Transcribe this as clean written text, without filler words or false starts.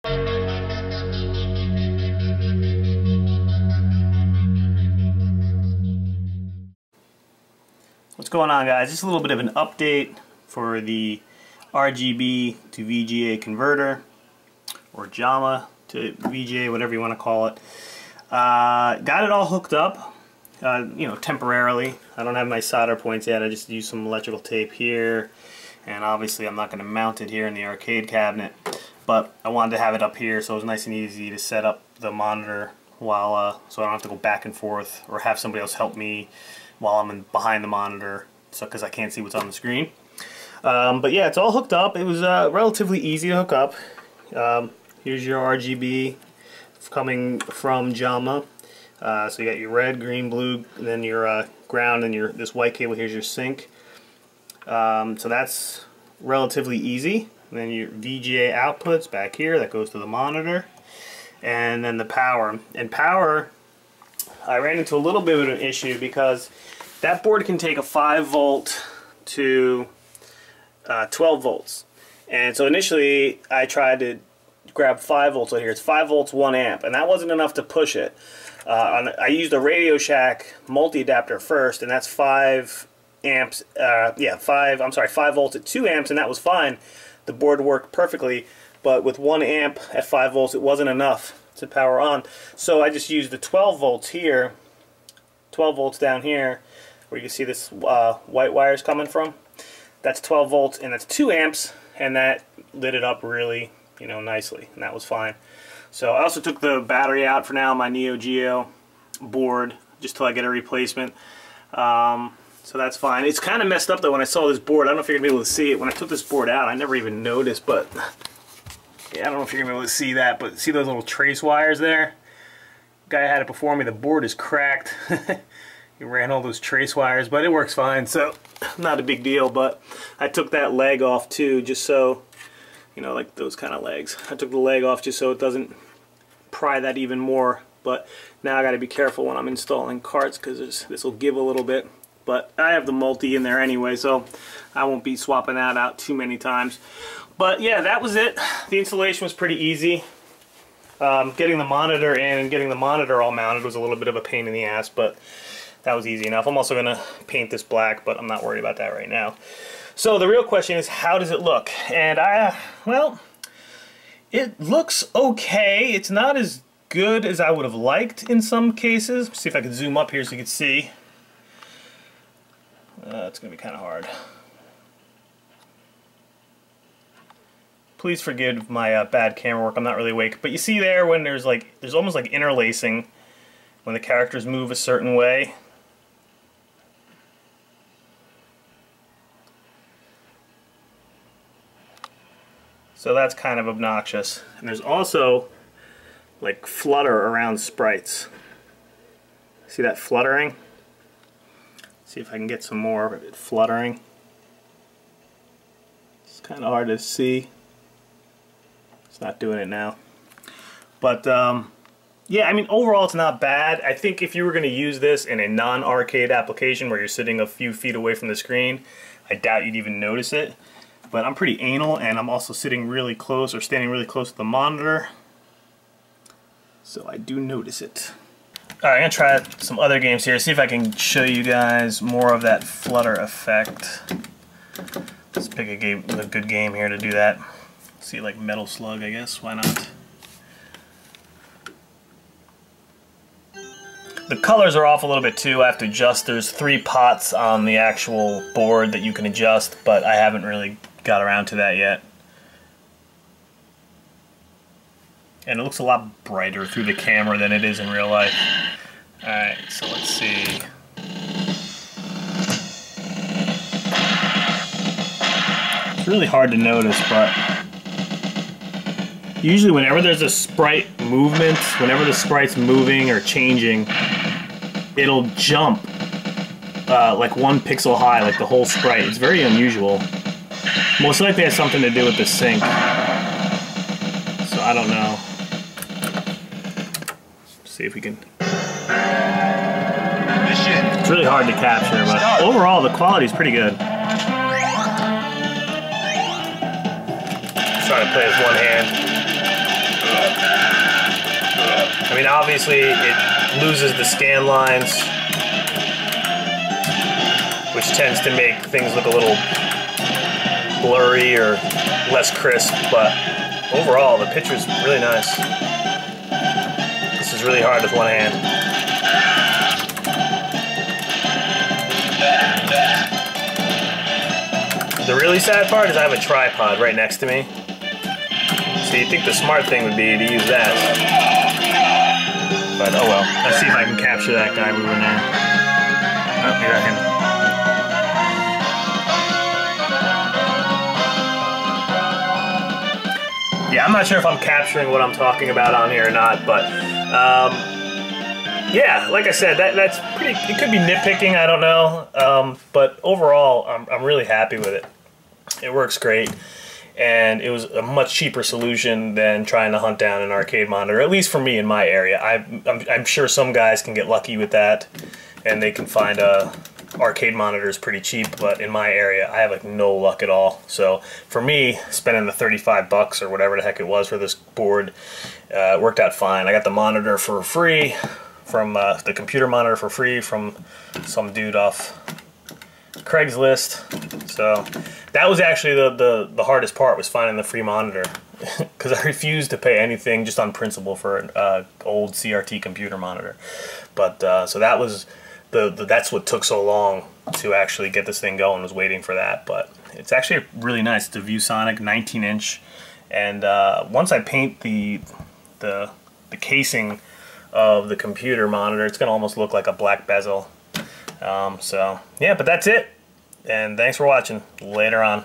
What's going on, guys? Just a little bit of an update for the RGB to VGA converter, or JAMA to VGA, whatever you want to call it. Got it all hooked up, you know, temporarily. I don't have my solder points yet. I just used some electrical tape here, and obviously I'm not going to mount it here in the arcade cabinet, but I wanted to have it up here so it was nice and easy to set up the monitor while so I don't have to go back and forth or have somebody else help me while I'm behind the monitor, so because I can't see what's on the screen. But yeah, it's all hooked up. It was relatively easy to hook up. Here's your RGB coming from JAMA. So you got your red, green, blue, and then your ground, and this white cable. Here's your sync. So that's relatively easy. And then your VGA outputs back here that goes to the monitor, and then the power. And power, I ran into a little bit of an issue because that board can take a 5 volt to 12 volts. And so initially I tried to grab 5 volts out here. It's 5 volts 1 amp, and that wasn't enough to push it. I used a Radio Shack multi-adapter first, and that's 5 amps, 5 volts at 2 amps, and that was fine. The board worked perfectly, but with 1 amp at 5 volts it wasn't enough to power on. So I just used the 12 volts here, 12 volts down here, where you can see this white wires coming from. That's 12 volts, and that's 2 amps, and that lit it up really, you know, nicely, and that was fine. So I also took the battery out for now, my neo-geo board, just till I get a replacement. So that's fine. It's kind of messed up though when I saw this board. I don't know if you're gonna be able to see it. When I took this board out, I never even noticed, but yeah, I don't know if you're gonna be able to see that, but see those little trace wires there? Guy had it before me. The board is cracked. He ran all those trace wires, but it works fine, so not a big deal. But I took that leg off too, just so, you know, like those kind of legs. I took the leg off just so it doesn't pry that even more. But now I got to be careful when I'm installing carts, because this will give a little bit. But I have the multi in there anyway, so I won't be swapping that out too many times. But yeah, that was it. The installation was pretty easy. Getting the monitor in and getting the monitor all mounted was a little bit of a pain in the ass, but that was easy enough. I'm also going to paint this black, but I'm not worried about that right now. So the real question is, how does it look? And well, it looks okay. It's not as good as I would have liked in some cases. Let's see if I can zoom up here so you can see. It's going to be kind of hard. Please forgive my bad camera work. I'm not really awake. But you see there when there's almost like interlacing when the characters move a certain way. So that's kind of obnoxious. And there's also like flutter around sprites. See that fluttering? See if I can get some more of it fluttering. It's kind of hard to see. It's not doing it now. But yeah, I mean, overall it's not bad. I think if you were going to use this in a non-arcade application where you're sitting a few feet away from the screen, I doubt you'd even notice it. But I'm pretty anal, and I'm also sitting really close, or standing really close to the monitor, so I do notice it. Alright, I'm going to try some other games here, see if I can show you guys more of that flutter effect. Let's pick a good game here to do that. See, like Metal Slug, I guess, why not? The colors are off a little bit too. I have to adjust. There's 3 pots on the actual board that you can adjust, but I haven't really got around to that yet. And it looks a lot brighter through the camera than it is in real life. Alright, so let's see. It's really hard to notice, but usually whenever there's a sprite movement, whenever the sprite's moving or changing, it'll jump like 1 pixel high, like the whole sprite. It's very unusual. Most likely has something to do with the sync. So I don't know. See if we can. It's really hard to capture, but overall the quality is pretty good. Trying to play with one hand. I mean, obviously it loses the scan lines, which tends to make things look a little blurry or less crisp, but overall the picture's really nice. This is really hard with one hand. The really sad part is I have a tripod right next to me. So you'd think the smart thing would be to use that. But oh well. Let's see if I can capture that guy moving there. Oh, we got him. Yeah, I'm not sure if I'm capturing what I'm talking about on here or not, but yeah, like I said, that's pretty. It could be nitpicking, I don't know, but overall, I'm really happy with it. It works great, and it was a much cheaper solution than trying to hunt down an arcade monitor, at least for me in my area. I'm sure some guys can get lucky with that, and they can find arcade monitors pretty cheap, but in my area I have like no luck at all. So for me, spending the 35 bucks or whatever the heck it was for this board worked out fine. I got the monitor for free from the computer monitor for free from some dude off Craigslist. So that was actually the hardest part, was finding the free monitor, because I refused to pay anything just on principle for an old CRT computer monitor. But so that was that's what took so long to actually get this thing going, was waiting for that. But it's actually really nice. It's a ViewSonic 19-inch, and once I paint the casing of the computer monitor, it's gonna almost look like a black bezel. So yeah, but that's it, and thanks for watching. Later on.